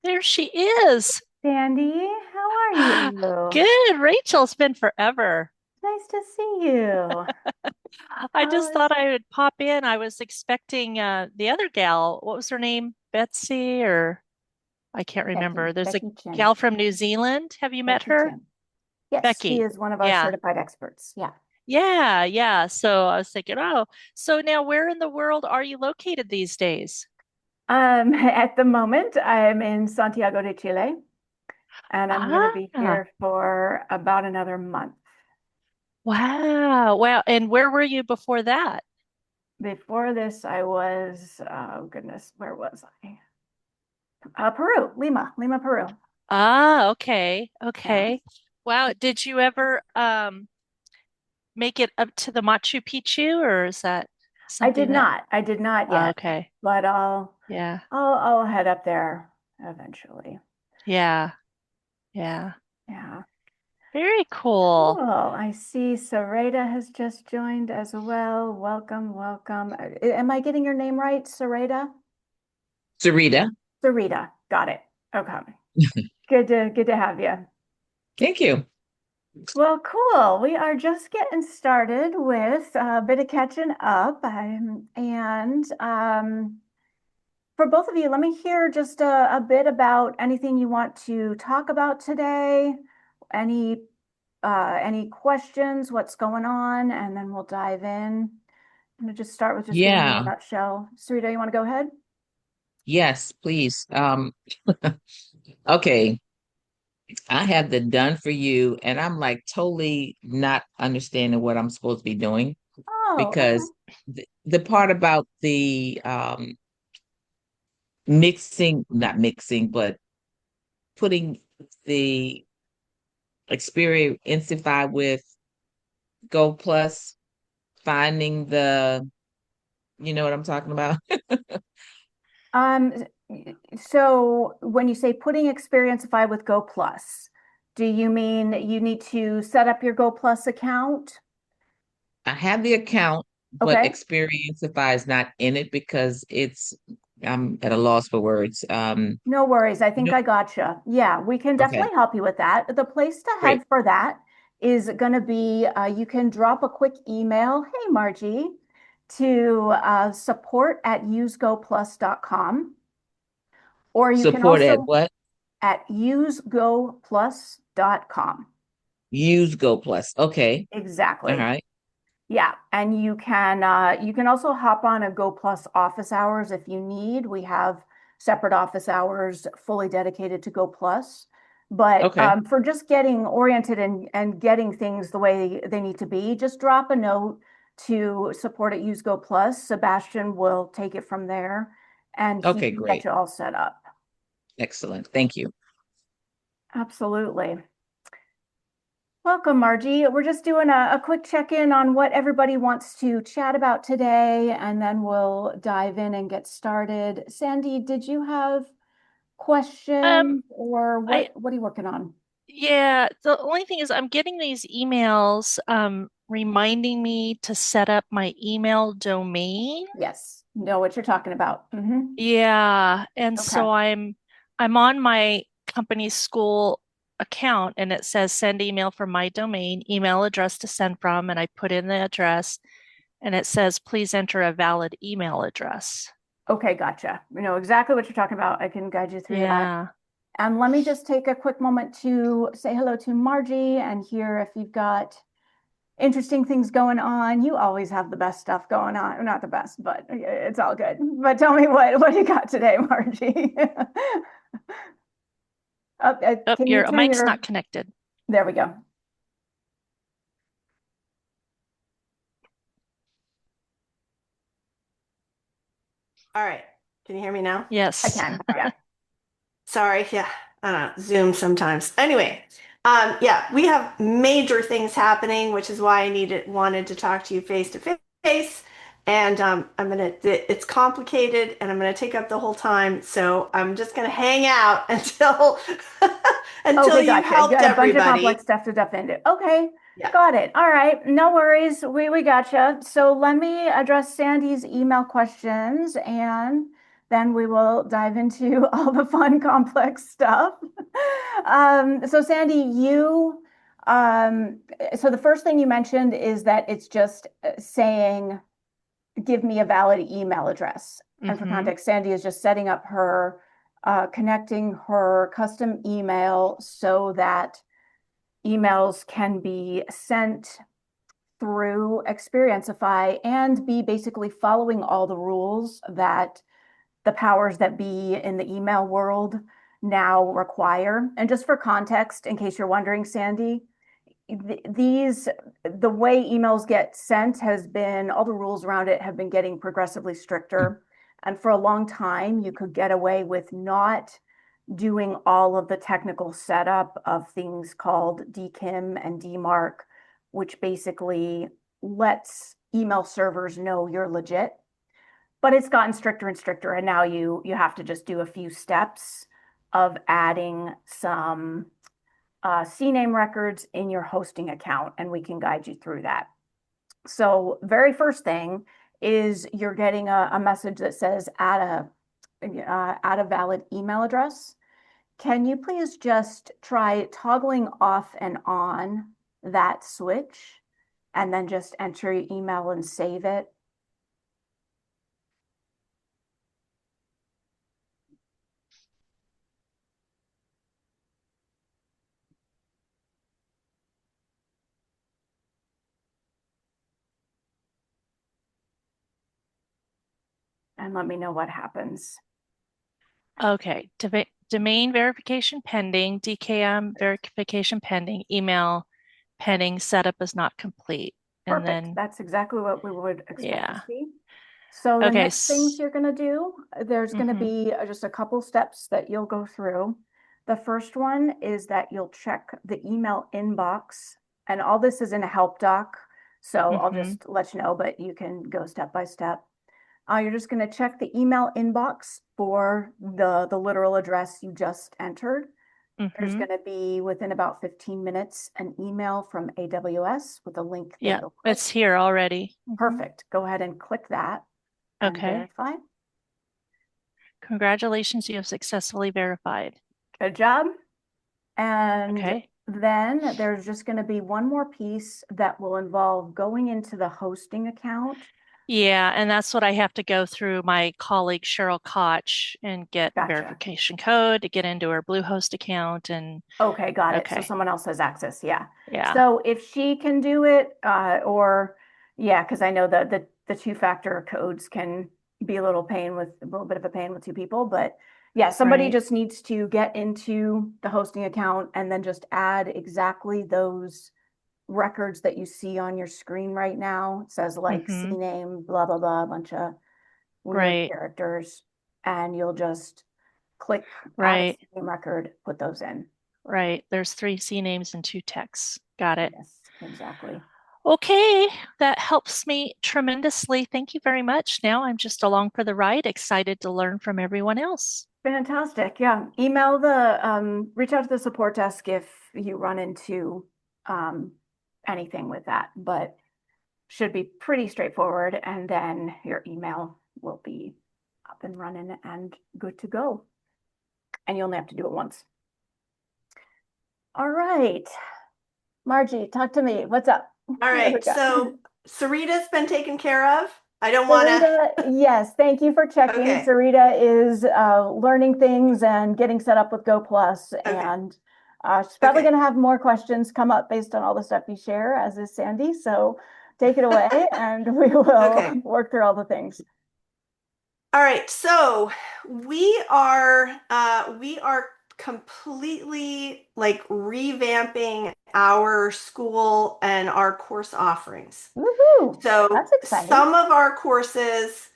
There she is. Sandy, how are you? Good. Rachel, it's been forever. Nice to see you. I How just is thought I would pop in. I was expecting the other gal. What was her name? Betsy, or I can't Becky? remember. There's a Becky Chin. gal from New Zealand. Have you met Becky her? Chin. Yes, she Becky. is one of our Yeah. certified experts. Yeah. Yeah, yeah. So I was thinking, oh, so now where in the world are you located these days? At the moment, I'm in Santiago de Chile, and I'm going to be Ah, here for about another month. wow. Wow. And where were you before that? Before this, I was, oh goodness, where was I? Peru, Lima, Peru. Ah, okay. Yeah. Okay. Wow. Did you ever make it up to the Machu Picchu, or is that I something did that not. I did not oh, yet, okay. but I'll Yeah. I'll I'll head up there eventually. Yeah. Yeah. Yeah. Very cool. Cool. I see Sareda has just joined as well. Welcome, welcome. Am I getting your name right, Sareda? Sarita. Sarita. Got it. Okay. Good to have you. Thank you. Well, cool. We are just getting started with a bit of catching up. And for both of you, let me hear just a bit about anything you want to talk about today. Any any questions, what's going on, and then we'll dive in. I'm gonna just start with just giving you a Yeah. nutshell. Sarita, you want to go ahead? Yes, please. Okay. I have the done for you, and I'm like totally not understanding what I'm supposed to be doing Oh, okay. because the part about the mixing, not mixing, but putting the Experientify with Go Plus, finding the, you know what I'm talking about? Um, so when you say putting Experientify with Go Plus, do you mean you need to set up your Go Plus account? I have the account, but Okay. Experientify is not in it because I'm at a loss for words. No worries. I think No, I gotcha. Yeah, we can okay, definitely help you with that. The place to great. head for that is going to be you can drop a quick email, hey Margie, to support@usegoplus.com, or you can Support at also what? at usegoplus.com. Use Go Plus. Okay. All Exactly. right. Yeah, and you can also hop on a Go Plus office hours if you need. We have separate office hours fully dedicated to Go Plus. But Okay. for just getting oriented and getting things the way they need to be, just drop a note to support at Use Go Plus. Sebastian will take it from there and he Okay, can get great. you all set up. Excellent. Thank you. Absolutely. Welcome, Margie. We're just doing a quick check-in on what everybody wants to chat about today, and then we'll dive in and get started. Sandy, did you have Um, questions or I what are you working on? yeah, the only thing is I'm getting these emails reminding me to set up my email domain. Yes, know what you're talking about. Yeah, and Okay. so I'm on my company's school account and it says send email from my domain, email address to send from, and I put in the address and it says please enter a valid email address. Okay, gotcha. You know exactly what you're talking about. I can guide you through that. Yeah. And let me just take a quick moment to say hello to Margie and hear if you've got interesting things going on. You always have the best stuff going on. Not the best, but it's all good. But tell me what you got today, Margie. Oh, Can you your turn mic's your, not connected. there we go. All right. Can you hear me now? I Yes. can. Yeah. Sorry. Yeah. I don't know. Zoom sometimes. Anyway, yeah, we have major things happening, which is why I wanted to talk to you face to face. And it's complicated and I'm gonna take up the whole time. So I'm just gonna hang out until until Okay, you've gotcha. helped Got a bunch of complex everybody. stuff to defend it. Okay, Yeah. got it. All right, no worries. We gotcha. So let me address Sandy's email questions and then we will dive into all the fun, complex stuff. So Sandy, so the first thing you mentioned is that it's just saying, give me a valid email address. And for Mhm. context, Sandy is just setting up her, connecting her custom email so that emails can be sent through Experientify and be basically following all the rules that the powers that be in the email world now require. And just for context, in case you're wondering, Sandy, the way emails get sent has been, all the rules around it have been getting progressively stricter. And for a long time, you could get away with not doing all of the technical setup of things called DKIM and DMARC, which basically lets email servers know you're legit. But it's gotten stricter and stricter, and now you have to just do a few steps of adding some CNAME records in your hosting account, and we can guide you through that. So very first thing is you're getting a message that says add a valid email address. Can you please just try toggling off and on that switch and then just enter your email and save it? And let me know what happens. Okay, domain verification pending, DKM verification pending, email pending, setup is not complete. And Perfect. then, That's exactly what we would expect to yeah. see. So the Okay. next things you're going to do, there's going to Mhm. be just a couple steps that you'll go through. The first one is that you'll check the email inbox, and all this is in a help doc. So I'll Mhm. just let you know, but you can go step by step. You're just going to check the email inbox for the literal address you just entered. There's Mhm. going to be, within about 15 minutes, an email from AWS with a link that Yeah, you'll click. it's here already. Mhm. Perfect. Go ahead and click that and Okay. verify. Congratulations, you have successfully verified. Good job. And Okay. then there's just going to be one more piece that will involve going into the hosting account. Yeah, and that's what I have to go through my colleague Cheryl Koch and get Gotcha. verification code to get into her Bluehost account. And Okay, got it. So okay. someone else has access. Yeah. Yeah. So if she can do it, or yeah, because I know that the two-factor codes can be a little bit of a pain with two people, but yeah, somebody Right. just needs to get into the hosting account and then just add exactly those records that you see on your screen right now. It says like Mhm. CNAME, blah, blah, blah, a bunch of weird Right. characters, and you'll just click add a Right. CNAME record, put those in. Right. There's 3 CNAMEs and 2 texts. Got it. Yes, exactly. Okay, that helps me tremendously. Thank you very much. Now I'm just along for the ride, excited to learn from everyone else. Fantastic. Yeah. Reach out to the support desk if you run into anything with that, but should be pretty straightforward. And then your email will be up and running and good to go. And you only have to do it once. All right. Margie, talk to me. What's up? All What do we right. got? So Sarita's been taken care of. I don't want to. Sarita, yes, thank you for checking. Okay. Sarita is learning things and getting set up with Go Plus, Okay. and she's probably Okay. going to have more questions come up based on all the stuff you share, as is Sandy. So take it away, and we will Okay. work through all the things. All right. So we are completely like revamping our school and our course offerings. Woohoo! So That's exciting. some of our courses,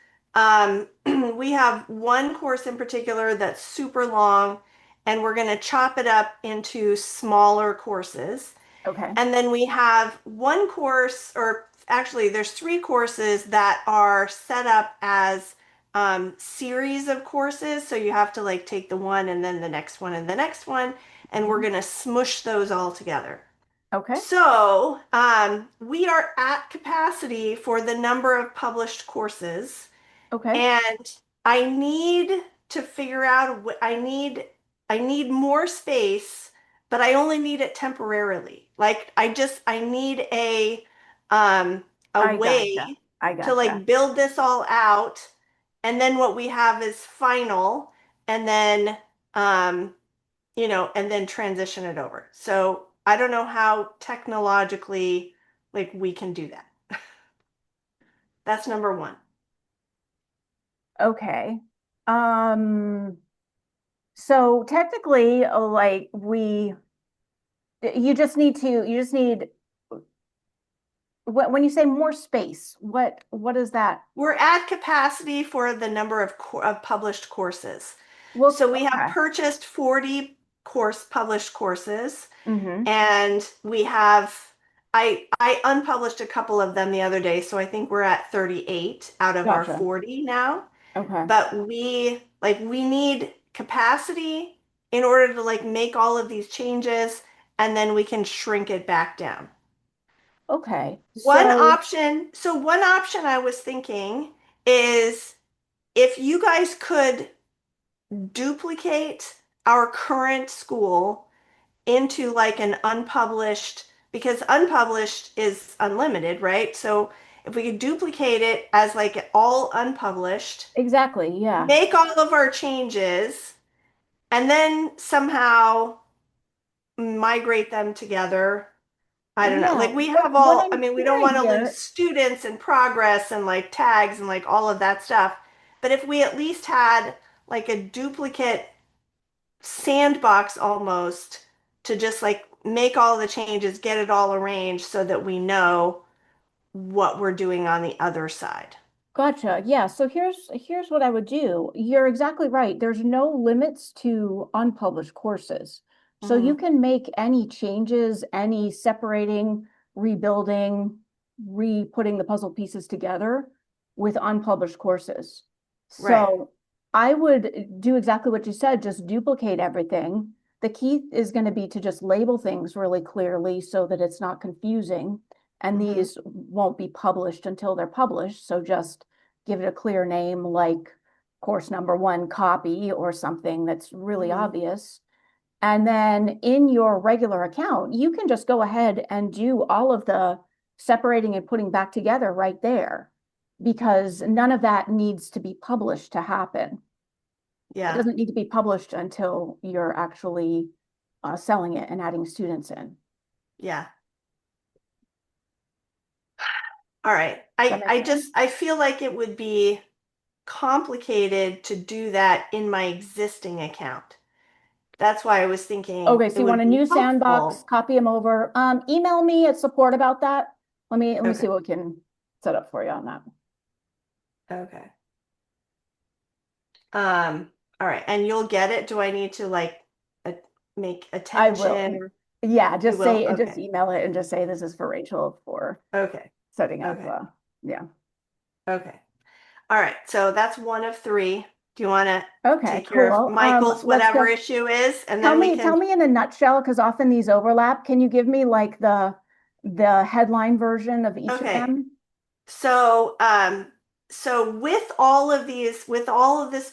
we have one course in particular that's super long, and we're going to chop it up into smaller courses. Okay. And then we have one course, or actually, there's 3 courses that are set up as series of courses. So you have to like take the one and then the next one and the next one, and we're going to smush those all together. Okay. So we are at capacity for the number of published courses. Okay. And I need to figure out I need more space, but I only need it temporarily. Like I need a I gotcha. way I to gotcha. like build this all out, and then what we have is final, and then um and then transition it over. So I don't know how technologically like we can do that. That's number one. Okay. So technically, like you just need, when you say more space, what is that? We're at capacity for the number of published courses. Well, So we have okay. purchased 40 published courses, Mm-hmm. and we have I unpublished a couple of them the other day, so I think we're at 38 out of our Gotcha. 40 now. Okay. But we need capacity in order to like make all of these changes, and then we can shrink it back down. Okay. One option I was thinking is if you guys could duplicate our current school into like an unpublished, because unpublished is unlimited, right? So if we could duplicate it as like all unpublished, Exactly. Yeah. make all of our changes, and then somehow migrate them together. I don't know. Yeah. Like we have What all, I I'm mean, we don't hearing want to lose here, students and progress and like tags and like all of that stuff. But if we at least had like a duplicate sandbox almost to just like make all the changes, get it all arranged so that we know what we're doing on the other side. gotcha. Yeah. So here's what I would do. You're exactly right. There's no limits to unpublished courses. So you Hmm. can make any changes, any separating, rebuilding, re-putting the puzzle pieces together with unpublished courses. Right. So I would do exactly what you said, just duplicate everything. The key is going to be to just label things really clearly so that it's not confusing. And Hmm. these won't be published until they're published. So just give it a clear name like course number one copy or something that's really Hmm. obvious. And then in your regular account, you can just go ahead and do all of the separating and putting back together right there, because none of that needs to be published to happen. It Yeah. doesn't need to be published until you're actually selling it and adding students in. Yeah. All right. Does that make sense? I feel like it would be complicated to do that in my existing account. That's why I was thinking Okay, so it you want would a be new sandbox, helpful. copy them over. Email me at support about that. Let me see Okay. what we can set up for you on that. Okay. All right. And you'll get it. Do I need to like a, make I will. attention or Yeah, you will? just Okay. email it and just say this is for Rachel for Okay. setting up. Okay. Yeah. Okay. All right. So that's one of three. Do you want to Okay, take care of cool. Michael's Let's whatever just issue is, and then we tell can. me in a nutshell, because often these overlap. Can you give me like the headline version of each of Okay. them? So, so with all of this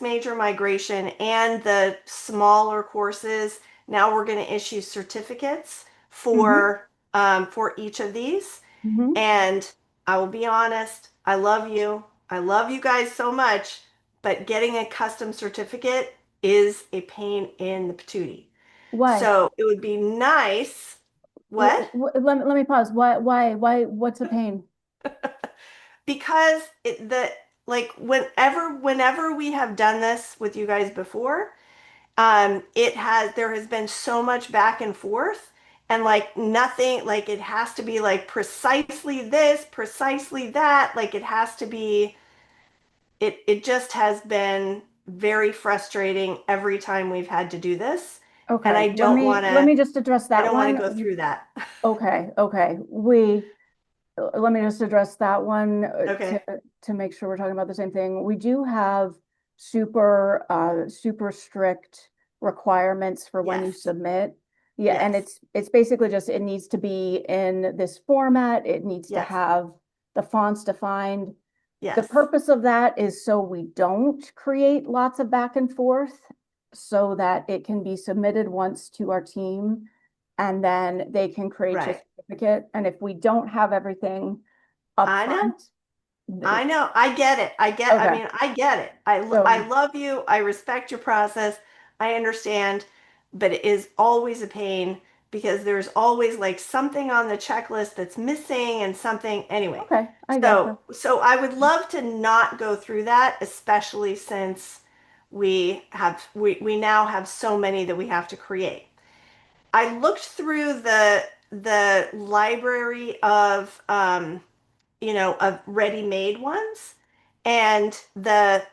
major migration and the smaller courses, now we're going to issue certificates Mm-hmm. for each of these. Mm-hmm. And I will be honest, I love you. I love you guys so much, but getting a custom certificate is a pain in the patootie. Why? So it would be nice. What? Let me pause. What's the pain? Because the like whenever we have done this with you guys before, there has been so much back and forth, and like nothing, like it has to be like precisely this, precisely that, like it has to be, it just has been very frustrating every time we've had to do this, and Okay, let me just address I that don't want to one. go through that. Okay. Let me just address that one Okay. to make sure we're talking about the same thing. We do have super strict requirements for when you Yes. submit. Yeah, and Yes. it's basically just it needs to be in this format. It needs to Yes. have the fonts defined. The Yes. purpose of that is so we don't create lots of back and forth, so that it can be submitted once to our team, and then they can create a Right. certificate. And if we don't have everything I know. upfront, I know. I get it. I Okay. mean, I get it. So- I love you. I respect your process. I understand, but it is always a pain because there's always like something on the checklist that's missing and something anyway. okay, I gotcha. So I would love to not go through that, especially since we now have so many that we have to create. I looked through the library of of ready-made ones, and there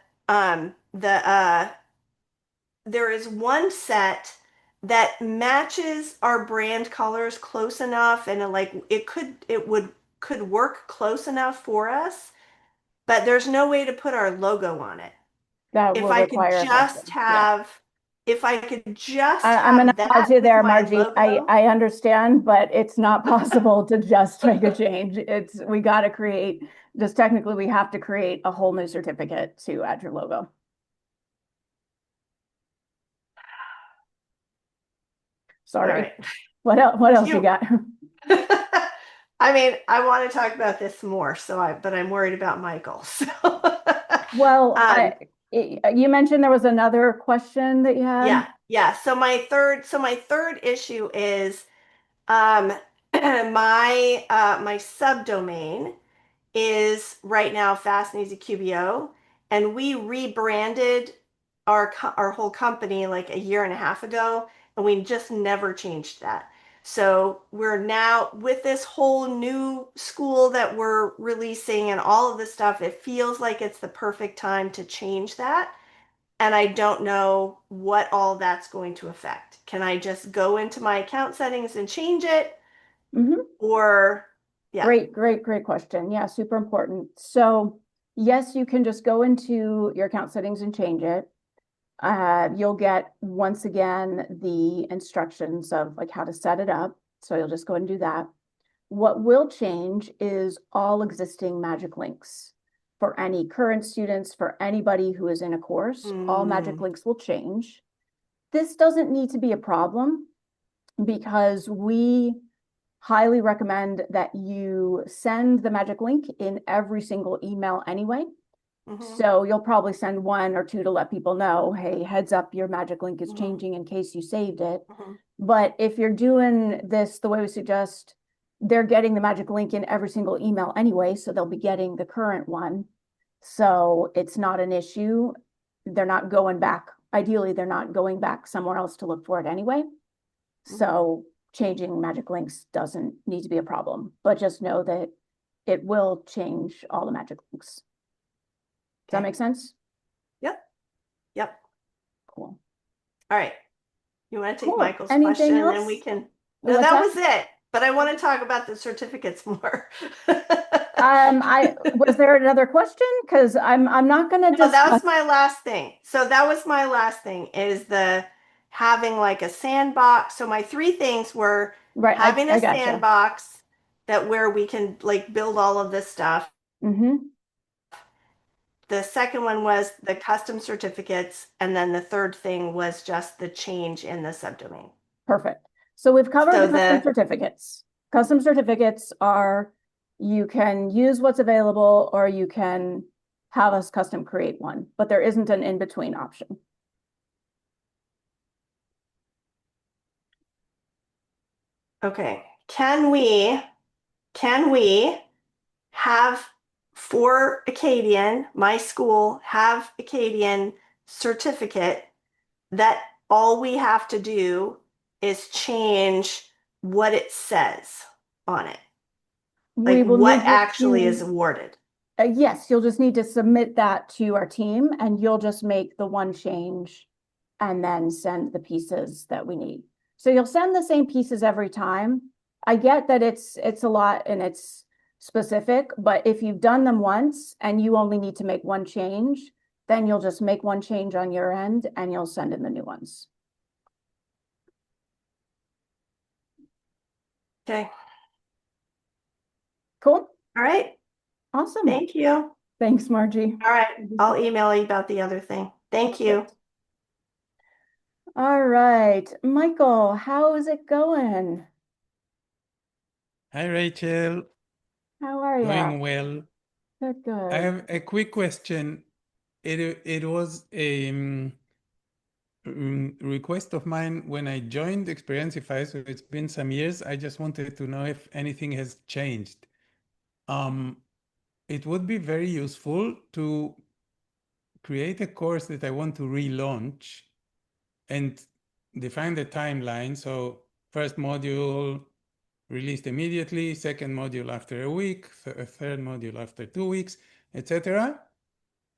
is one set that matches our brand colors close enough, and it could work close enough for us, but there's no way to put our logo on it. That If will I could require just custom. Yeah. have, if I could just I'm gonna have that pause you with there, my Margie. logo. I understand, but it's not possible to just make a change. We gotta create, just technically, we have to create a whole new certificate to add your logo. All Sorry. right. What else you You- got? I mean, I want to talk about this more, but I'm worried about Michael. Well, Um, you mentioned there was another question that you had? yeah. So my third issue is um my subdomain is right now Fast and Easy QBO, and we rebranded our whole company like a year and a half ago, and we just never changed that. So we're now with this whole new school that we're releasing and all of this stuff, it feels like it's the perfect time to change that. And I don't know what all that's going to affect. Can I just go into my account settings and change it? Mhm. Or, yeah. Great question. Yeah, super important. So yes, you can just go into your account settings and change it. You'll get, once again, the instructions of like how to set it up. So you'll just go and do that. What will change is all existing magic links. For any current students, for anybody who is in a course, all magic links will change. This doesn't need to be a problem because we highly recommend that you send the magic link in every single email anyway. Mhm. So you'll probably send 1 or 2 to let people know, hey, heads up, your magic link is Mhm. changing in case you saved it. Mhm. But if you're doing this the way we suggest, they're getting the magic link in every single email anyway, so they'll be getting the current one. So it's not an issue. They're not going back. Ideally, they're not going back somewhere else to look for it anyway. So changing magic links doesn't need to be a problem, but just know that it will change all the magic links. Does that Okay. make sense? Yep. Cool. All right. You want to take Cool. Michael's Anything question and then else? we can. No, What's that that? was it. But I want to talk about the certificates more. Was there another question? Because I'm not gonna No, that was discuss. my last thing. So that was my last thing is the having like a sandbox. So my 3 things were Right, having I a gotcha. sandbox that where we can like build all of this stuff. Mm-hmm. The second one was the custom certificates, and then the third thing was just the change in the subdomain. Perfect. So we've covered So the custom the certificates. Custom certificates are, you can use what's available or you can have us custom create one, but there isn't an in-between option. Okay. Can we have for Acadian, my school, have Acadian certificate that all we have to do is change what it says on it? Like We will what need you actually is to, awarded. yes, you'll just need to submit that to our team and you'll just make the one change and then send the pieces that we need. So you'll send the same pieces every time. I get that it's a lot and it's specific, but if you've done them once and you only need to make one change, then you'll just make one change on your end and you'll send in the new ones. Okay. Cool. All right. Awesome. Thank you. Thanks, Margie. All right, I'll email you about the other thing. Thank you. All right, Michael, how is it going? Hi, Rachel. How are you? Going well. Good, I good. have a quick question. It was a request of mine when I joined Experientify, so it's been some years. I just wanted to know if anything has changed. It would be very useful to create a course that I want to relaunch and define the timeline. So first module released immediately, second module after a week, a third module after 2 weeks, etc.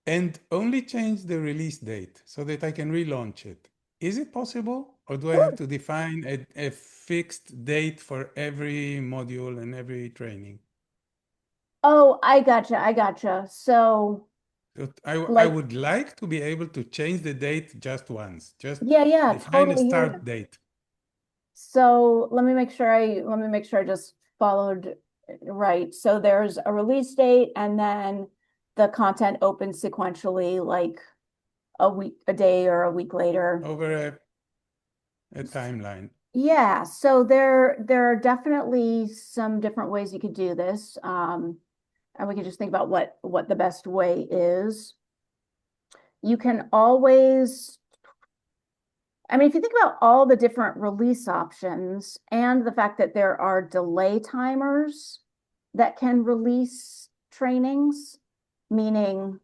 And only change the release date so that I can relaunch it. Is it possible? Or do I have to define a fixed date for every module and every training? Oh, I gotcha. So, So I like, would like to be able to change the date just once, just yeah, define a totally hear you. start date. So let me make sure I just followed right. So there's a release date and then the content opens sequentially like a day or a week later. Over a timeline. Yeah, so there are definitely some different ways you could do this. And we can just think about what the best way is. You can always, I mean, if you think about all the different release options and the fact that there are delay timers that can release trainings, meaning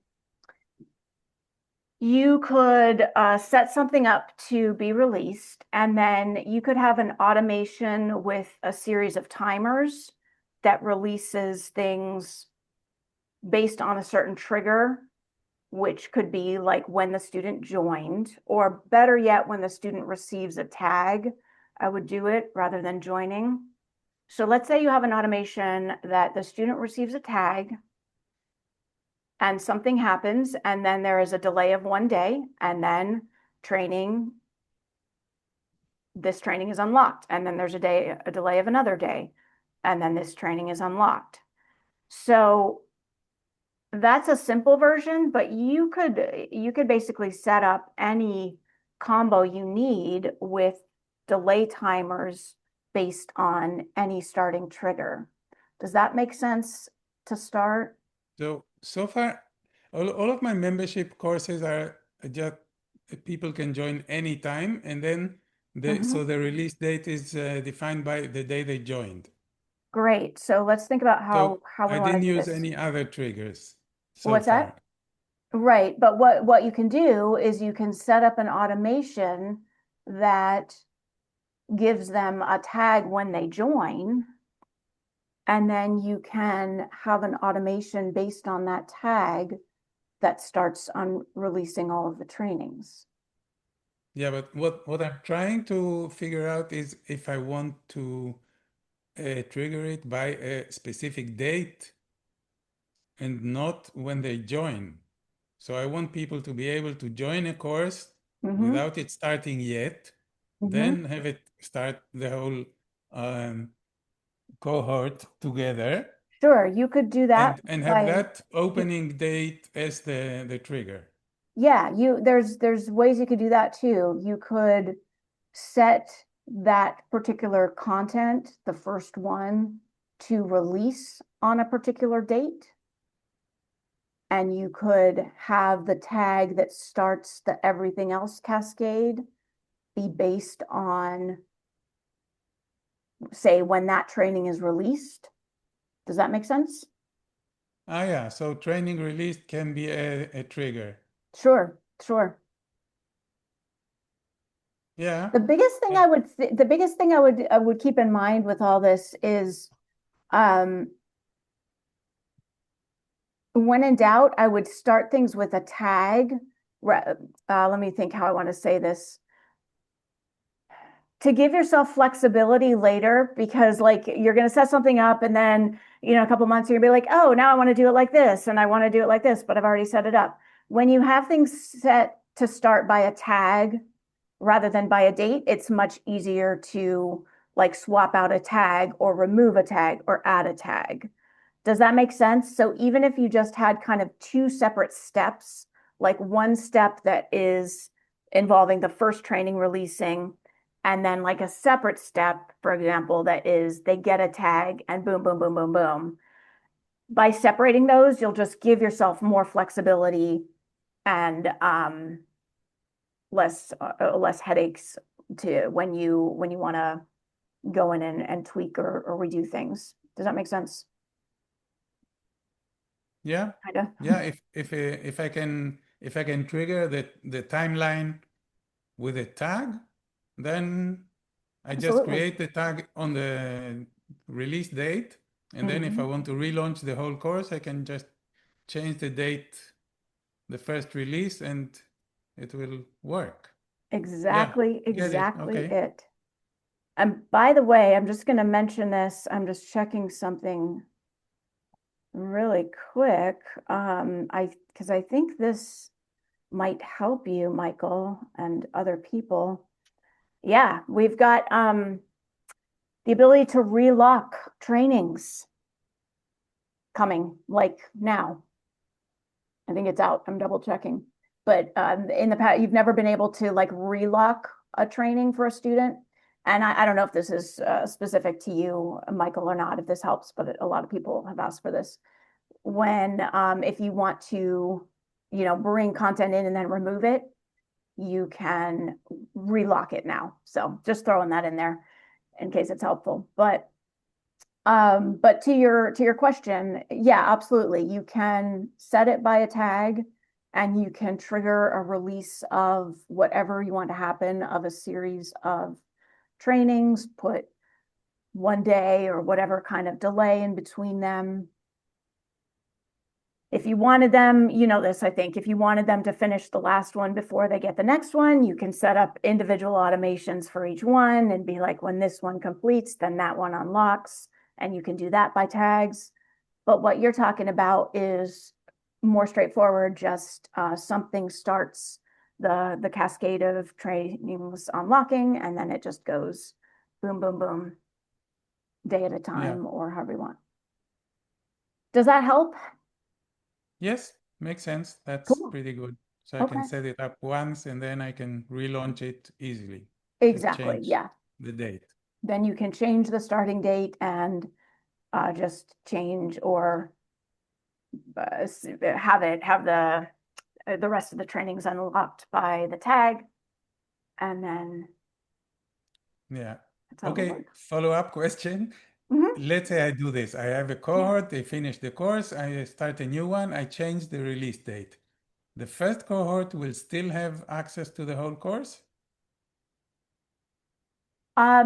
you could set something up to be released, and then you could have an automation with a series of timers that releases things based on a certain trigger, which could be like when the student joined, or better yet, when the student receives a tag. I would do it rather than joining. So let's say you have an automation that the student receives a tag and something happens, and then there is a delay of 1 day, and then this training is unlocked, and then there's a delay of another day, and then this training is unlocked. So that's a simple version, but you could basically set up any combo you need with delay timers based on any starting trigger. Does that make sense to start? So far, all of my membership courses are just people can join anytime, and then so the release date is defined by the day they joined. Great. So let's think about how we I want to didn't do use this. any other triggers so What's far. that? Right, but what you can do is you can set up an automation that gives them a tag when they join, and then you can have an automation based on that tag that starts on releasing all of the trainings. Yeah, but what I'm trying to figure out is if I want to trigger it by a specific date and not when they join. So I want people to be able to join a course without it starting yet, then have it start the whole cohort together. Sure, you could do that and have that opening date as the trigger. Yeah, there's ways you could do that too. You could set that particular content, the first one, to release on a particular date. And you could have the tag that starts the everything else cascade be based on, say, when that training is released. Does that make sense? Yeah, so training released can be a trigger. Sure. Yeah. The biggest thing I would keep in mind with all this is, when in doubt, I would start things with a tag. Let me think how I want to say this. To give yourself flexibility later, because like you're going to set something up and then, a couple months you're going to be like, oh, now I want to do it like this and I want to do it like this, but I've already set it up. When you have things set to start by a tag rather than by a date, it's much easier to like swap out a tag or remove a tag or add a tag. Does that make sense? So even if you just had kind of two separate steps, like one step that is involving the first training releasing, and then like a separate step, for example, that is they get a tag and boom, boom, boom, boom, boom. By separating those, you'll just give yourself more flexibility and less headaches to when you want to go in and tweak or redo things. Does that make sense? Yeah. Kinda. Yeah, if I can trigger the timeline with a tag, then I just Absolutely. create the tag on the release date, and then if I want to relaunch the whole course, I can just change the date, the first release, and it will work. Exactly, get it. exactly Okay. it. And by the way, I'm just going to mention this. I'm just checking something really quick. Because I think this might help you, Michael, and other people. Yeah, we've got the ability to relock trainings coming like now. I think it's out. I'm double checking. But in the past, you've never been able to like relock a training for a student. And I don't know if this is specific to you, Michael, or not, if this helps, but a lot of people have asked for this. When if you want to, bring content in and then remove it, you can relock it now. So just throwing that in there in case it's helpful. But to your question, yeah, absolutely. You can set it by a tag and you can trigger a release of whatever you want to happen of a series of trainings, put 1 day or whatever kind of delay in between them. If you wanted them, this, I think, if you wanted them to finish the last one before they get the next one, you can set up individual automations for each one and be like, when this one completes, then that one unlocks. And you can do that by tags. But what you're talking about is more straightforward, just something starts the cascade of trainings unlocking, and then it just goes boom, boom, boom, day at a time, or however you want. Does that help? Yes, makes sense. That's Cool. pretty good. So I can Okay. set it up once and then I can relaunch it easily. Just Exactly, change yeah. the date. Then you can change the starting date and just change or have the rest of the trainings unlocked by the tag, and then Yeah. that's how it Okay, works. follow-up question. Mhm. Let's say I do this. I have a cohort, they finish the course, I start a new one, I change the release date. The first cohort will still have access to the whole course?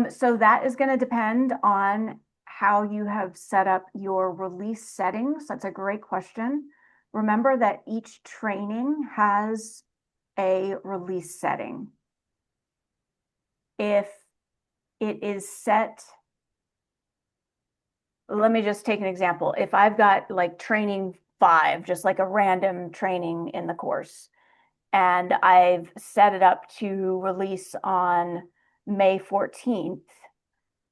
So that is going to depend on how you have set up your release settings. That's a great question. Remember that each training has a release setting. If it is set, let me just take an example. If I've got like training 5, just like a random training in the course, and I've set it up to release on May 14th,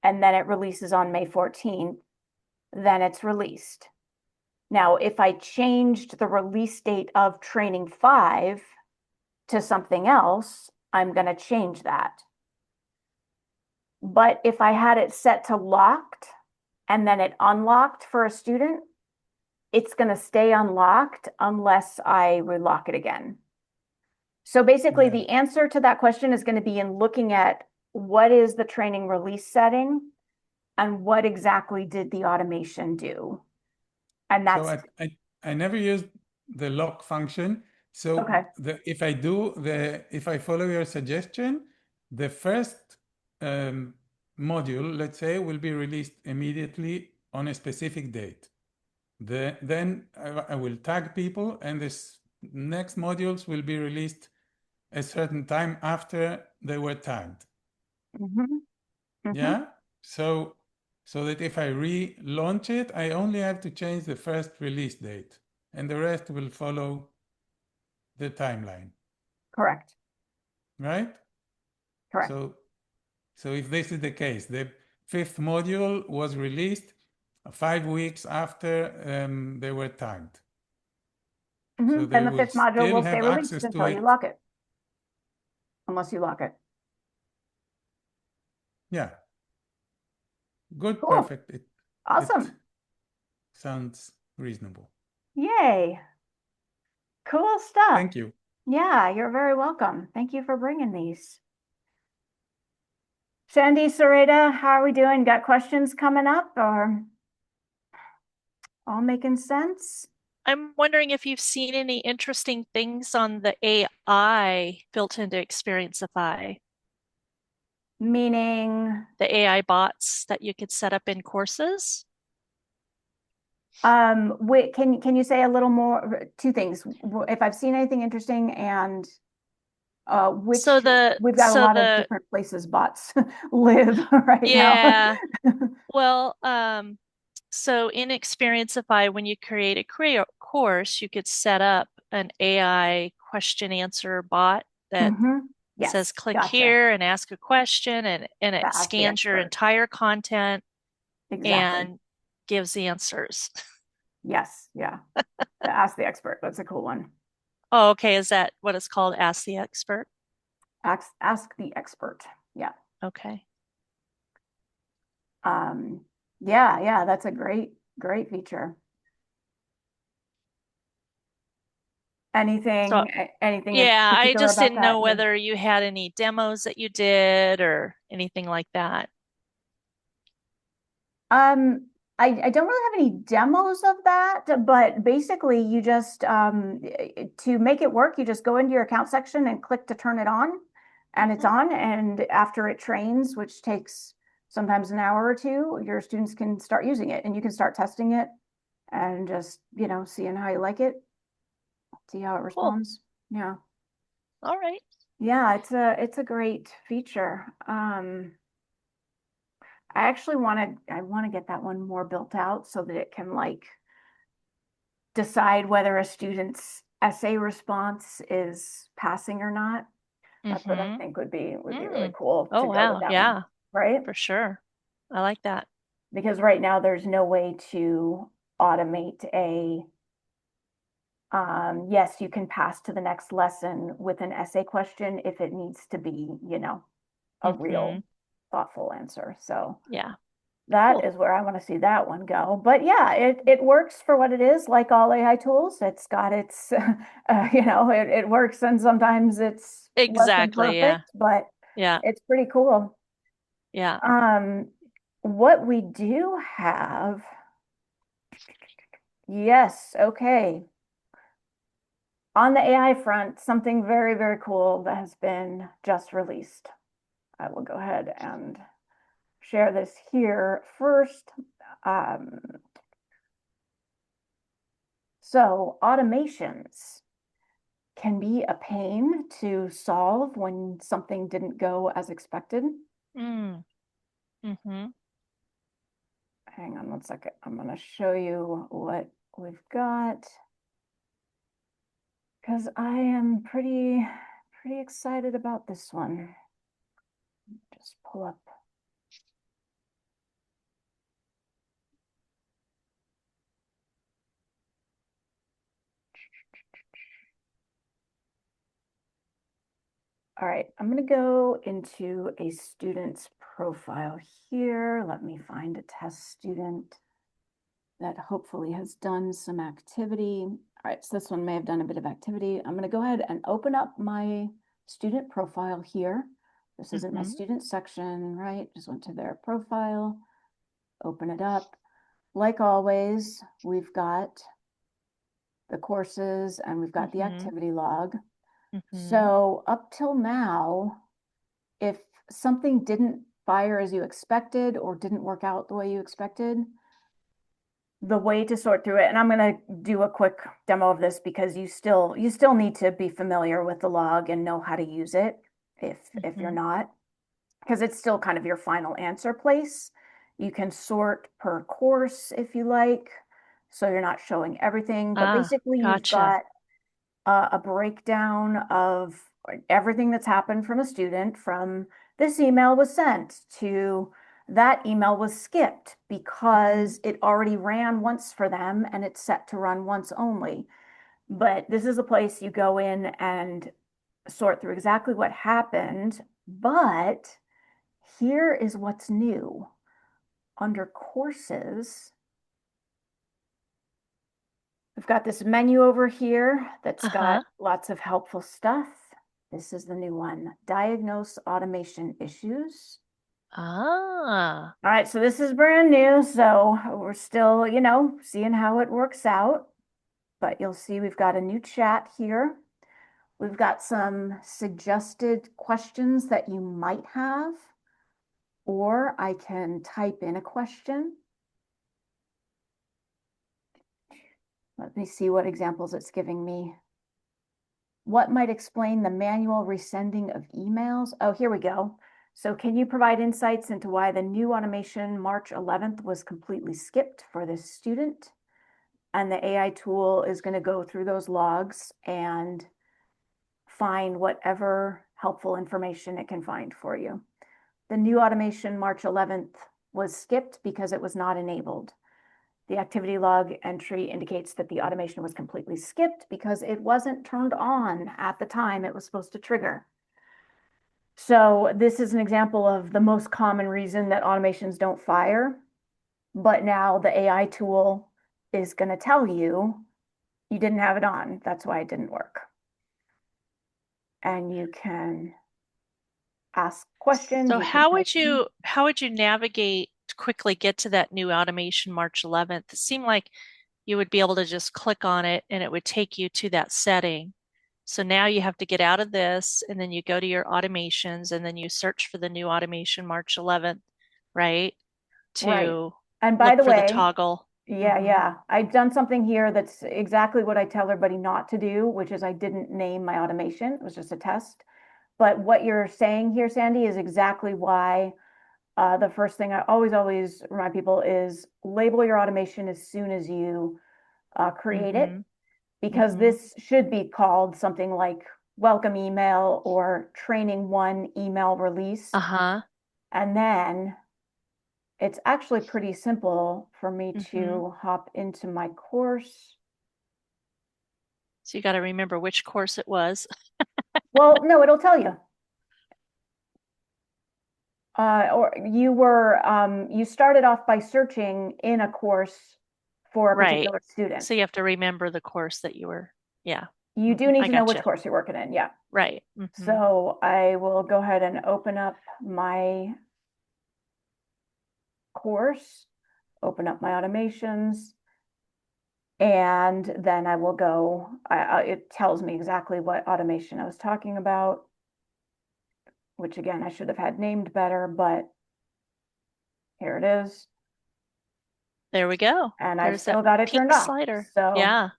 and then it releases on May 14th, then it's released. Now, if I changed the release date of training 5 to something else, I'm going to change that. But if I had it set to locked and then it unlocked for a student, it's going to stay unlocked unless I relock it again. So basically, the answer to that question is going to be in looking at what is the training release setting and what exactly did the automation do. And that's So I never used the lock function. So okay. if I follow your suggestion, the first module, let's say, will be released immediately on a specific date. Then I will tag people, and this next modules will be released a certain time after they were tagged. Yeah. So that if I relaunch it, I only have to change the first release date, and the rest will follow the timeline. Correct. Right? Correct. So if this is the case, the 5th module was released 5 weeks after they were tagged. So Mhm. they And the will fifth module still will stay have released access to until you it. lock it. Unless you lock it. Yeah. Good, Cool. perfect. It Awesome. sounds reasonable. Yay. Cool stuff. Thank you. Yeah, you're very welcome. Thank you for bringing these. Sandy, Sarita, how are we doing? Got questions coming up or all making sense? I'm wondering if you've seen any interesting things on the AI built into Experienceify, Meaning, the AI bots that you could set up in courses. can you say a little more, two things, if I've seen anything interesting and which So we've got a lot of the different places bots live right yeah, now. well, so in Experienceify, when you create a course, you could set up an AI question answer bot that Mhm. Yes, says click gotcha. here and ask a question, and it To ask the scans your expert. entire content Exactly. and gives answers. Yes, yeah. To ask the expert. That's a cool one. Oh, okay. Is that what it's called? Ask the expert. Ask the expert. Yeah. Okay. Yeah, that's a great feature. Anything So anything in yeah, I particular just about didn't that? know whether you had any demos that you did or anything like that. I don't really have any demos of that, but basically you just to make it work, you just go into your account section and click to turn it on, and it's on. And after it trains, which takes sometimes an hour or two, your students can start using it, and you can start testing it and just, seeing how you like it, see how it Cool. responds. Yeah. All right. Yeah, it's a great feature. I actually want to get that one more built out so that it can like decide whether a student's essay response is passing or not. That's what I Mm-hmm. think would be really cool Oh, to go with wow. that Yeah, one, right? for sure. I like that. Because right now there's no way to automate yes, you can pass to the next lesson with an essay question if it needs to be, a real thoughtful answer. So Yeah. that Cool. is where I want to see that one go. But yeah, it works for what it is, like all AI tools. It's got its, it works, and sometimes it's less than Exactly. Yeah. perfect, but Yeah. it's pretty cool. Yeah. What we do have, yes, okay. On the AI front, something very, very cool that has been just released. I will go ahead and share this here first. So automations can be a pain to solve when something didn't go as expected. Mm. Mm-hmm. Hang on one second. I'm going to show you what we've got because I am pretty excited about this one. Just pull up. All right, I'm going to go into a student's profile here. Let me find a test student that hopefully has done some activity. All right, so this one may have done a bit of activity. I'm going to go ahead and open up my student profile here. This isn't my student section, right? Just went to their profile, open it up. Like always, we've got the courses and we've got the activity log. So up till now, if something didn't fire as you expected or didn't work out the way you expected, the way to sort through it, and I'm going to do a quick demo of this because you still need to be familiar with the log and know how to use it if you're not, because it's still kind of your final answer place. You can sort per course if you like, so you're not showing everything, but basically you've got a breakdown of everything that's happened from a student from this email was sent to that email was skipped because it already ran once for them and it's set to run once only. But this is a place you go in and sort through exactly what happened. But here is what's new. Under courses, we've got this menu over here that's got lots of helpful stuff. This is the new one, diagnose automation issues. Ah, All right, so this is brand new, so we're still, seeing how it works out. But you'll see we've got a new chat here. We've got some suggested questions that you might have, or I can type in a question. Let me see what examples it's giving me. What might explain the manual resending of emails? Oh, here we go. So can you provide insights into why the new automation March 11th was completely skipped for this student? And the AI tool is going to go through those logs and find whatever helpful information it can find for you. The new automation March 11th was skipped because it was not enabled. The activity log entry indicates that the automation was completely skipped because it wasn't turned on at the time it was supposed to trigger. So this is an example of the most common reason that automations don't fire. But now the AI tool is going to tell you you didn't have it on. That's why it didn't work. And you can ask questions. so you can how type would in. you navigate to quickly get to that new automation March 11th? It seemed like you would be able to just click on it and it would take you to that setting. So now you have to get out of this and then you go to your automations and then you search for the new automation March 11th, right? Right. To And by look the for the way, toggle. yeah, Mhm. yeah. I've done something here that's exactly what I tell everybody not to do, which is I didn't name my automation. It was just a test. But what you're saying here, Sandy, is exactly why the first thing I always remind people is label your automation as soon as you create it, Mhm. because Mhm. this should be called something like welcome email or training one email release. Uh-huh. And then it's actually pretty simple for me Mhm. to hop into my course. So you got to remember which course it was. Well, no, it'll tell you. Or you started off by searching in a course for a Right. particular student. So you have to remember the course that you were, yeah. You do need I to know which gotcha. course you're working in, yeah. Right. Mhm. So I will go ahead and open up my course, open up my automations, and then I will go, it tells me exactly what automation I was talking about, which again, I should have had named better, but here it is. There we go. And I've There's that still got it pink turned off. slider. So Yeah.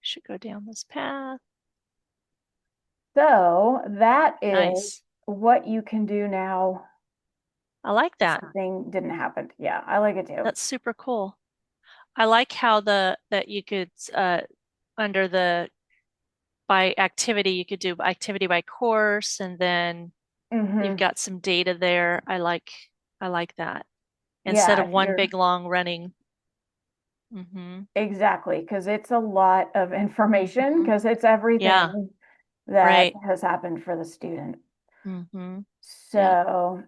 Should go down this path. So that is Nice. what you can do now. I like that. Something didn't happen. Yeah, I like it too. That's super cool. I like how that you could under the by activity, you could do activity by course, and then you've Mhm. got some data there. I like that. Instead Yeah, of if one you're big long running. Mm-hmm. exactly, because it's a lot of information, Mhm. because it's Yeah, everything that right. has happened for the student. Mm-hmm. Yeah. So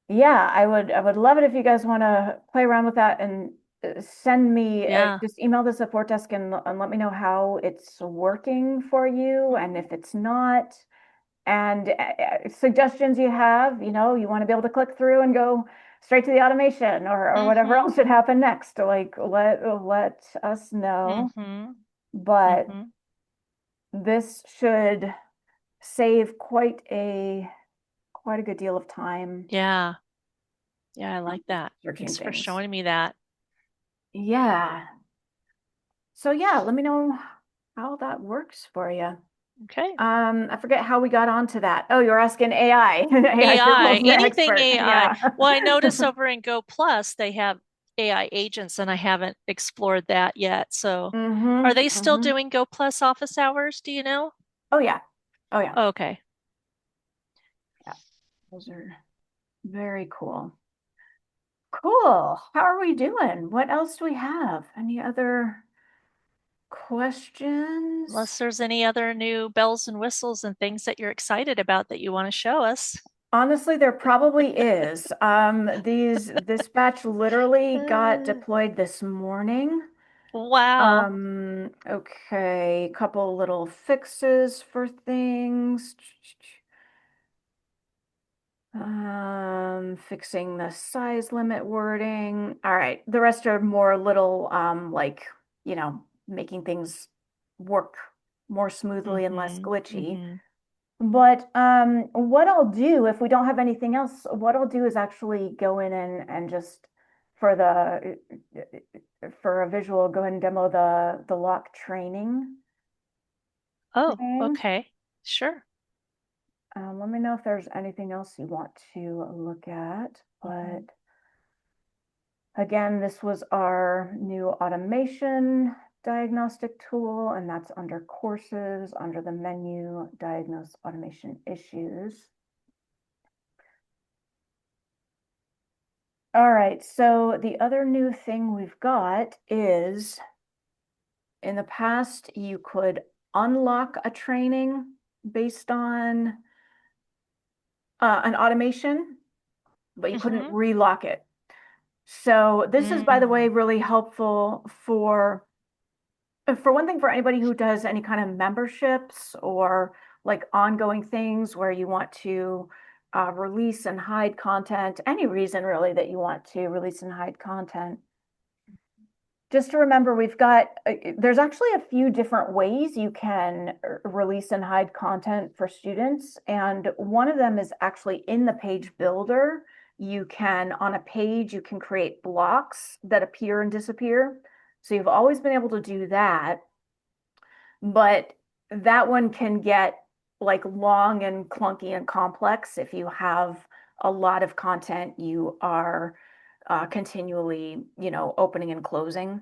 yeah, I would love it if you guys want to play around with that and send me Yeah. just email the support desk and let me know how it's working for you, and if it's not, and suggestions you have, you want to be able to click through and go straight to the automation or whatever Mm-hmm. else should happen next. Like let us know. Mm-hmm. But Mm-hmm. this should save quite a good deal of time Yeah. Yeah, I like that. searching Thanks for things. showing me that. Yeah. So yeah, let me know how that works for you. Okay. I forget how we got onto that. Oh, you're asking AI. AI AI, is the anything expert. AI. Yeah. Well, I notice over in Go Plus they have AI agents, and I haven't explored that yet. So, are they still doing Go Plus office hours? Do you know? Oh yeah. Oh yeah. Oh, okay. Yeah. Those are very cool. Cool. How are we doing? What else do we have? Any other questions? Unless there's any other new bells and whistles and things that you're excited about that you want to show us. Honestly, there probably is. This batch literally got deployed this morning. Wow. Okay, couple little fixes for things. Fixing the size limit wording. All right, the rest are more little, like, making things work more smoothly and less glitchy. Mhm. But what I'll do if we don't have anything else, what I'll do is actually go in and just for a visual, go ahead and demo the lock training Oh, thing. okay. Sure. Let me know if there's anything else you want to look at, but again, this was our new automation diagnostic tool, and that's under courses, under the menu, diagnose automation issues. All right, so the other new thing we've got is in the past, you could unlock a training based on an automation, but you couldn't relock it. So this is, by the way, really helpful for one thing, for anybody who does any kind of memberships or like ongoing things where you want to release and hide content, any reason really that you want to release and hide content. Just to remember, we've got, there's actually a few different ways you can release and hide content for students. And one of them is actually in the page builder. You can, on a page, you can create blocks that appear and disappear. So you've always been able to do that. But that one can get like long and clunky and complex if you have a lot of content you are continually, opening and closing.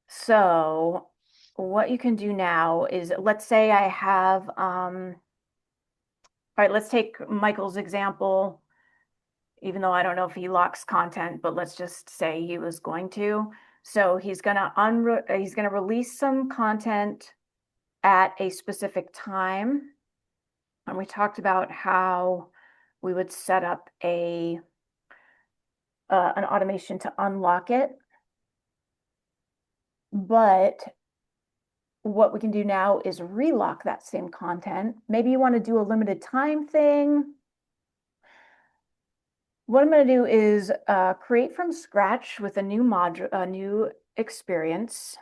So what you can do now is, let's say I have, all right, let's take Michael's example, even though I don't know if he locks content, but let's just say he was going to. So he's gonna release some content at a specific time. And we talked about how we would set up an automation to unlock it. But what we can do now is relock that same content. Maybe you want to do a limited time thing. What I'm going to do is create from scratch with a new module, a new experience.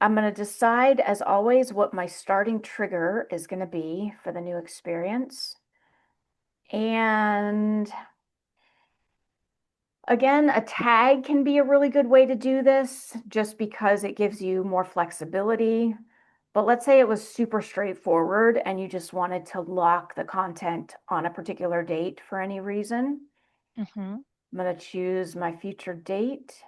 I'm going to decide, as always, what my starting trigger is going to be for the new experience. And again, a tag can be a really good way to do this just because it gives you more flexibility. But let's say it was super straightforward and you just wanted to lock the content on a particular date for any reason. I'm going to choose my future date.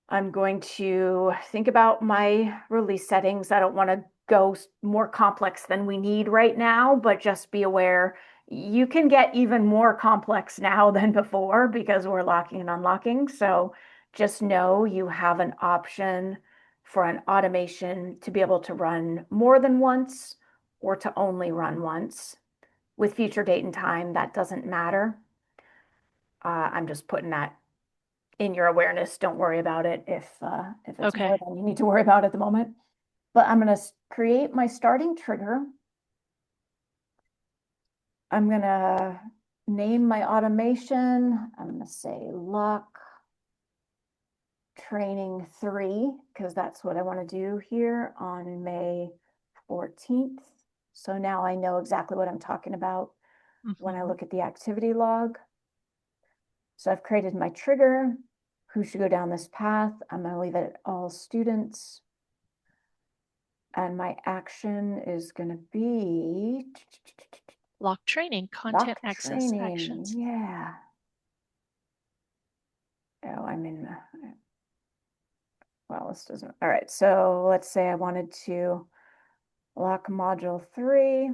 I'm going to think about my release settings. I don't want to go more complex than we need right now, but just be aware you can get even more complex now than before because we're locking and unlocking. So just know you have an option for an automation to be able to run more than once or to only run once. With future date and time, that doesn't matter. I'm just putting that in your awareness. Don't worry about it if it's more than you need to worry about at the moment. But I'm going to create my starting trigger. I'm going to name my automation. I'm going to say lock training 3 because that's what I want to do here on May 14th. So now I know exactly what I'm talking about when I look at the activity log. So I've created my trigger. Who should go down this path? I'm going to leave it at all students. And my action is going to be Lock training, content lock access training. actions. Yeah. Oh, I'm in. Well, this doesn't. All right. So let's say I wanted to lock module 3.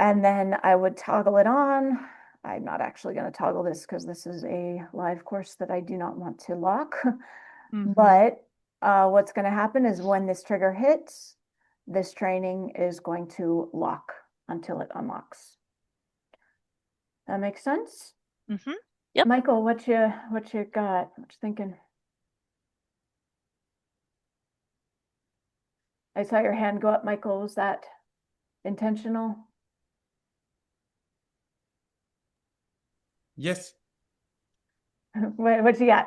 And then I would toggle it on. I'm not actually going to toggle this because this is a live course that I do not want to lock. Mhm. But what's going to happen is when this trigger hits, this training is going to lock until it unlocks. That makes sense? Mhm. Yep. Michael, what you got? What you thinking? I saw your hand go up, Michael. Was that intentional? Yes, What you got?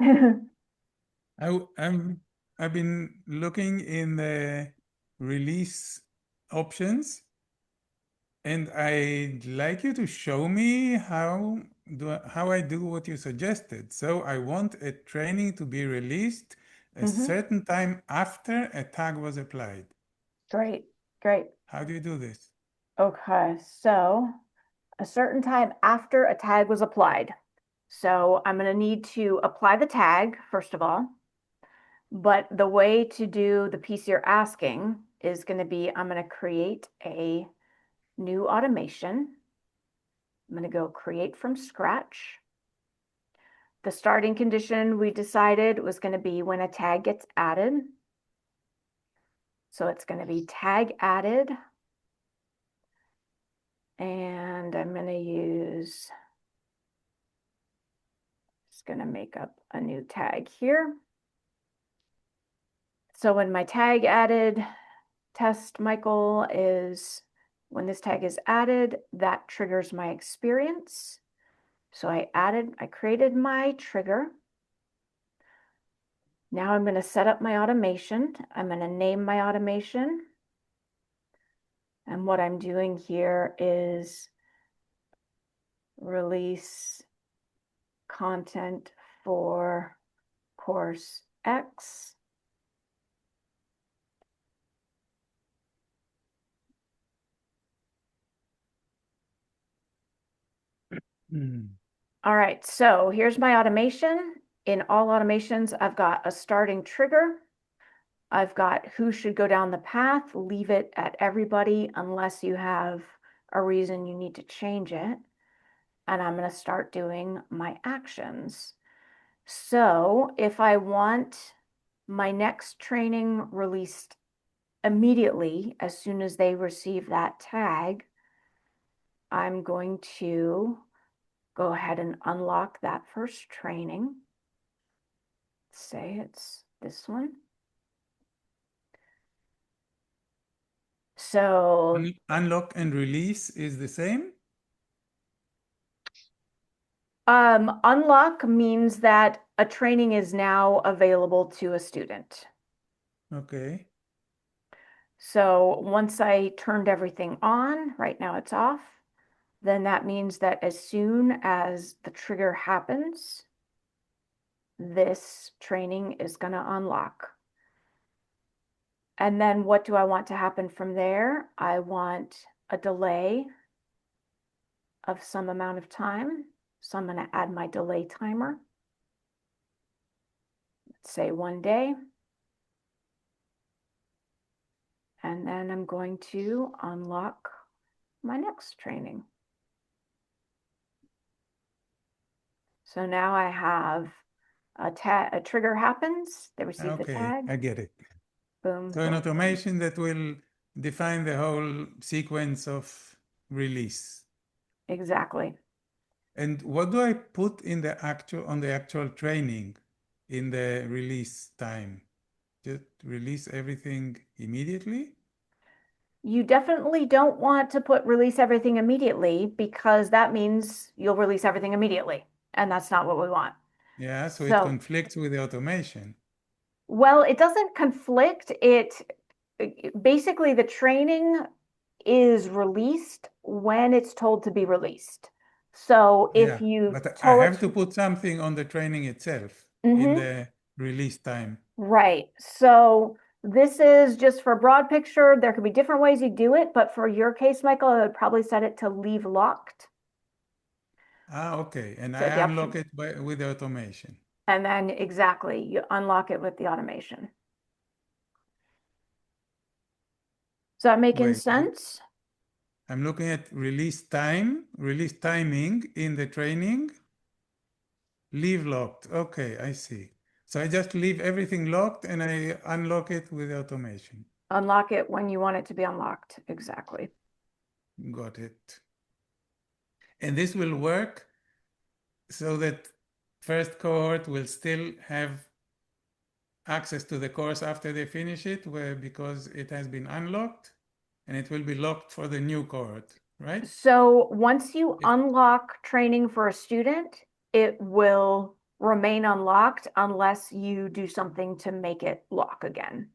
I've been looking in the release options, and I'd like you to show me how I do what you suggested. So I want a training to be released a Mhm. certain time after a tag was applied. Great, great. How do you do this? Okay, so a certain time after a tag was applied. So I'm going to need to apply the tag, first of all. But the way to do the piece you're asking is going to be, I'm going to create a new automation. I'm going to go create from scratch. The starting condition we decided was going to be when a tag gets added. So it's going to be tag added. And I'm going to use, just going to make up a new tag here. So when my tag added test, Michael, is when this tag is added, that triggers my experience. So I created my trigger. Now I'm going to set up my automation. I'm going to name my automation. And what I'm doing here is release content for course X. All right, so here's my automation. In all automations, I've got a starting trigger. I've got who should go down the path, leave it at everybody unless you have a reason you need to change it. And I'm going to start doing my actions. So if I want my next training released immediately, as soon as they receive that tag, I'm going to go ahead and unlock that first training. Say it's this one. So Unlock and release is the same? unlock means that a training is now available to a student. Okay. So once I turned everything on, right now it's off, then that means that as soon as the trigger happens, this training is going to unlock. And then what do I want to happen from there? I want a delay of some amount of time. So I'm going to add my delay timer. Let's say 1 day. And then I'm going to unlock my next training. So now I have a trigger happens, they receive the Okay, tag, I get it. boom, So an boom. automation that will define the whole sequence of release. Exactly. And what do I put in the actual training in the release time? Just release everything immediately? You definitely don't want to put release everything immediately because that means you'll release everything immediately. And that's not what we want. Yeah, so it So, conflicts with the automation. well, it doesn't conflict. Basically the training is released when it's told to be released. So if Yeah, you but I told have it to put something on the training itself in Mhm. the release time. Right. So this is just for broad picture. There could be different ways you do it, but for your case, Michael, I would probably set it to leave locked. Ah, okay. And So I the unlock option, it with the automation. and then exactly, you unlock it with the automation. Is that making Wait, sense? I'm looking at release timing in the training. Leave locked. Okay, I see. So I just leave everything locked and I unlock it with automation. Unlock it when you want it to be unlocked. Exactly. Got it. And this will work so that first cohort will still have access to the course after they finish it, because it has been unlocked, and it will be locked for the new cohort, right? So once you Yes. unlock training for a student, it will remain unlocked unless you do something to make it lock again.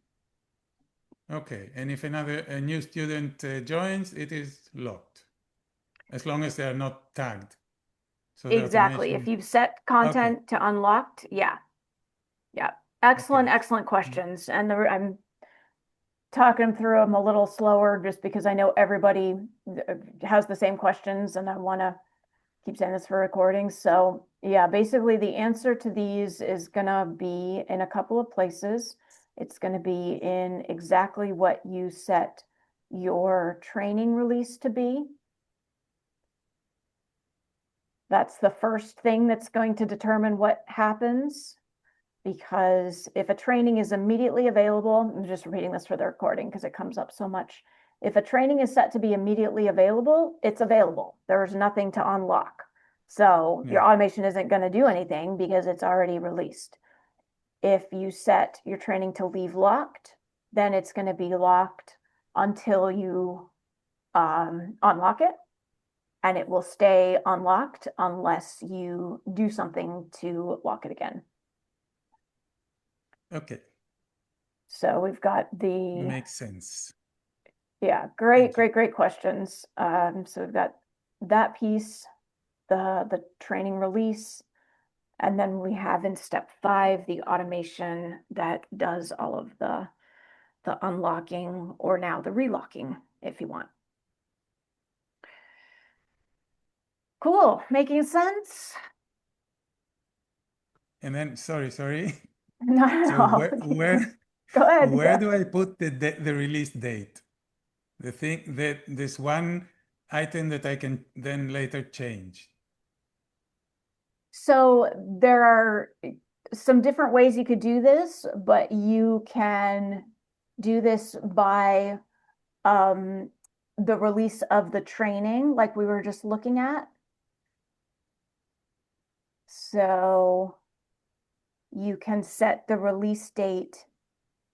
Okay, and if a new student joins, it is locked, as long as they are not tagged. So the Exactly. If automation. you've set content to unlocked, yeah. Yeah. Excellent, Okay. excellent questions. And I'm talking through them a little slower just because I know everybody has the same questions and I want to keep saying this for recordings. So yeah, basically the answer to these is gonna be in a couple of places. It's gonna be in exactly what you set your training release to be. That's the first thing that's going to determine what happens. Because if a training is immediately available, I'm just repeating this for the recording because it comes up so much. If a training is set to be immediately available, it's available. There's nothing to unlock. So your Yeah. automation isn't going to do anything because it's already released. If you set your training to leave locked, then it's going to be locked until you unlock it. And it will stay unlocked unless you do something to lock it again. Okay, So we've got the, makes sense. yeah, great, Thank you. great questions. So we've got that piece, the training release, and then we have in step 5, the automation that does all of the unlocking, or now the relocking, if you want. Cool, making sense? And then, sorry. Not at So all. where Go ahead. where do I put the release date? The thing that this one item that I can then later change. So there are some different ways you could do this, but you can do this by the release of the training, like we were just looking at. So you can set the release date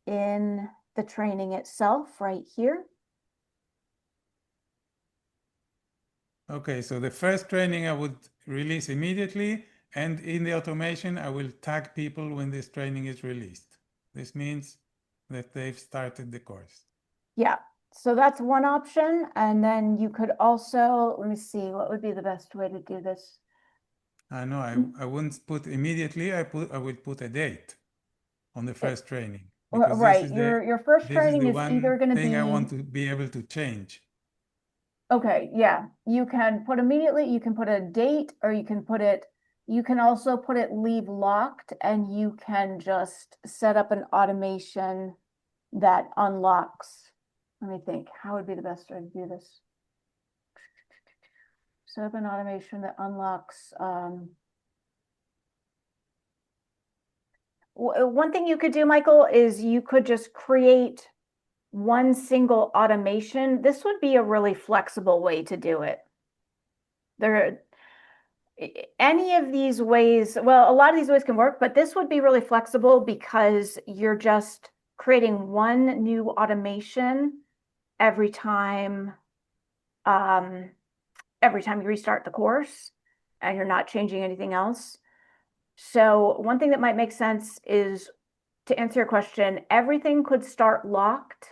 in the training itself right here. Okay, so the first training I would release immediately, and in the automation, I will tag people when this training is released. This means that they've started the course. Yeah, so that's one option. And then you could also, let me see, what would be the best way to do this? No, I wouldn't put immediately. I would put a date on the first training, because Right, this is your first this is training the is either one going to thing I want be, to be able to change. okay, yeah, you can put immediately, you can put a date, or you can put it, you can also put it leave locked, and you can just set up an automation that unlocks. Let me think, how would be the best way to do this? Set up an automation that unlocks, one thing you could do, Michael, is you could just create one single automation. This would be a really flexible way to do it. Any of these ways, well, a lot of these ways can work, but this would be really flexible because you're just creating one new automation every time you restart the course, and you're not changing anything else. So one thing that might make sense is, to answer your question, everything could start locked,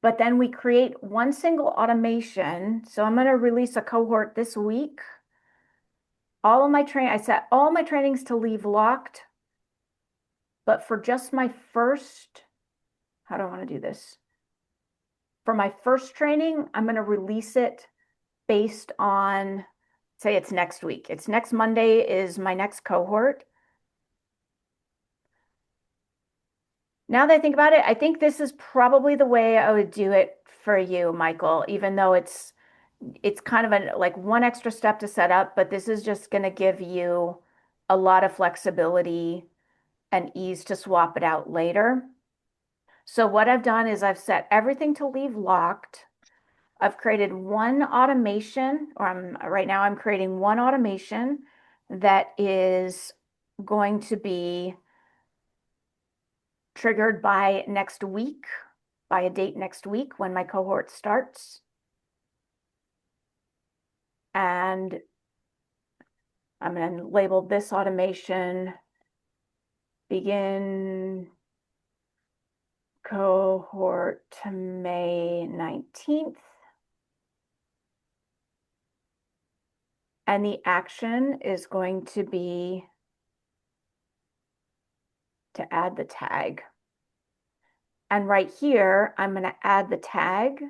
but then we create one single automation. So I'm going to release a cohort this week. I set all my trainings to leave locked, but for just my first, how do I want to do this? For my first training, I'm going to release it based on, say it's next week. It's next Monday is my next cohort. Now that I think about it, I think this is probably the way I would do it for you, Michael, even though it's kind of like one extra step to set up, but this is just going to give you a lot of flexibility and ease to swap it out later. So what I've done is I've set everything to leave locked. I've created one automation, or right now I'm creating one automation that is going to be triggered by next week, by a date next week when my cohort starts. And I'm going to label this automation begin cohort May 19th. And the action is going to be to add the tag. And right here, I'm going to add the tag,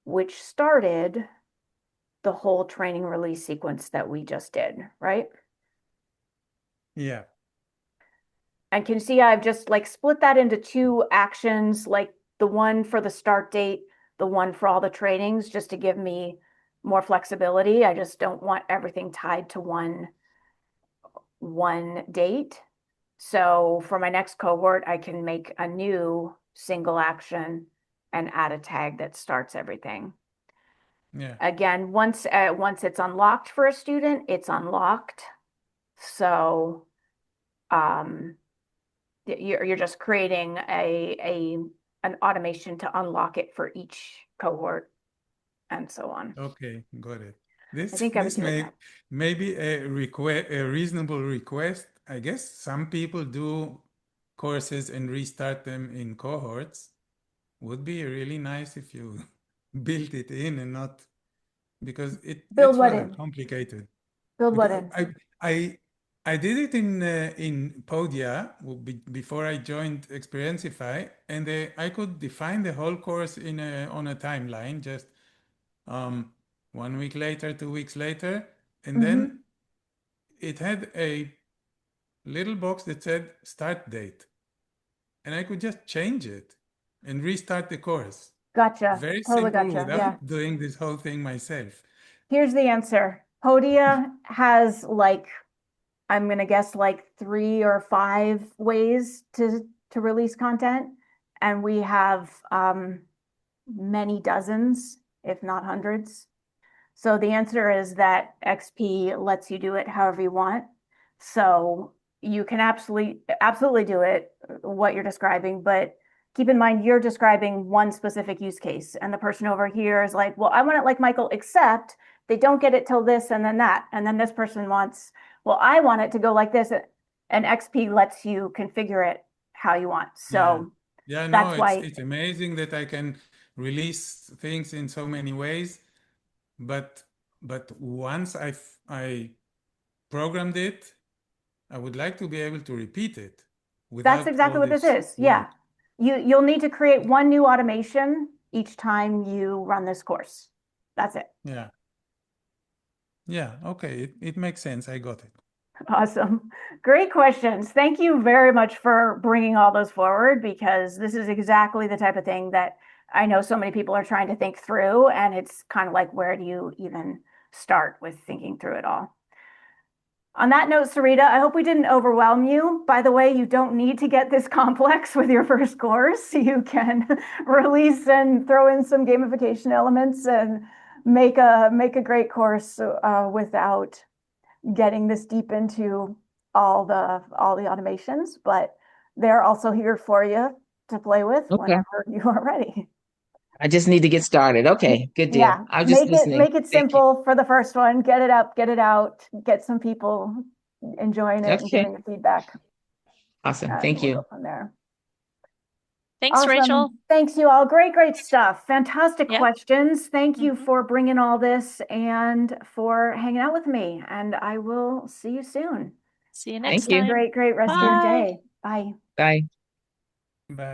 which started the whole training release sequence that we just did, right? Yeah. And can you see I've just like split that into two actions, like the one for the start date, the one for all the trainings, just to give me more flexibility. I just don't want everything tied to one date. So for my next cohort, I can make a new single action and add a tag that starts everything. Yeah. Again, once it's unlocked for a student, it's unlocked. So you're just creating an automation to unlock it for each cohort and so on. Okay, got it. I This think I would do it may that. maybe a reasonable request. I guess some people do courses and restart them in cohorts. Would be really nice if you built it in and not because Build it's what rather in? complicated. Build what Because in? I did it in Podia before I joined Experienceify, and I could define the whole course on a timeline, just 1 week later, 2 weeks later, and then it had a little box that said start date, and I could just change it and restart the course. Gotcha. Very Totally simple gotcha. without Yeah. doing this whole thing myself. Here's the answer. Podia has like, I'm gonna guess like 3 or 5 ways to release content, and we have many dozens, if not hundreds. So the answer is that XP lets you do it however you want. So you can absolutely do it, what you're describing, but keep in mind you're describing one specific use case, and the person over here is like, well, I want it like Michael, except they don't get it till this and then that. And then this person wants, well, I want it to go like this. And XP lets you configure it how you want. So yeah, no, that's why it's amazing that I can release things in so many ways. But once I programmed it, I would like to be able to repeat it without that's exactly all what this this is. Yeah. work. You'll need to create one new automation each time you run this course. That's it. Yeah. Yeah, okay. It makes sense. I got it. Awesome. Great questions. Thank you very much for bringing all those forward, because this is exactly the type of thing that I know so many people are trying to think through, and it's kind of like, where do you even start with thinking through it all? On that note, Sarita, I hope we didn't overwhelm you. By the way, you don't need to get this complex with your first course. You can release and throw in some gamification elements and make a great course without getting this deep into all the automations. But they're also here for you to play with whenever you are ready. I just need to get started. Okay, good deal. Yeah, I'm just listening. make it Thank you. simple for the first one. Get it up, get it out, get some people enjoying it and Okay. giving you feedback. Awesome. And Thank we'll you. go from there. Thanks, Awesome. Rachel. Thanks you all. Great stuff. Fantastic Yeah. questions. Thank you Mhm. for bringing all this and for hanging out with me. And I will see you soon. See you next Thank you. time. Great rest of your Bye. day. Bye. Bye. Bye.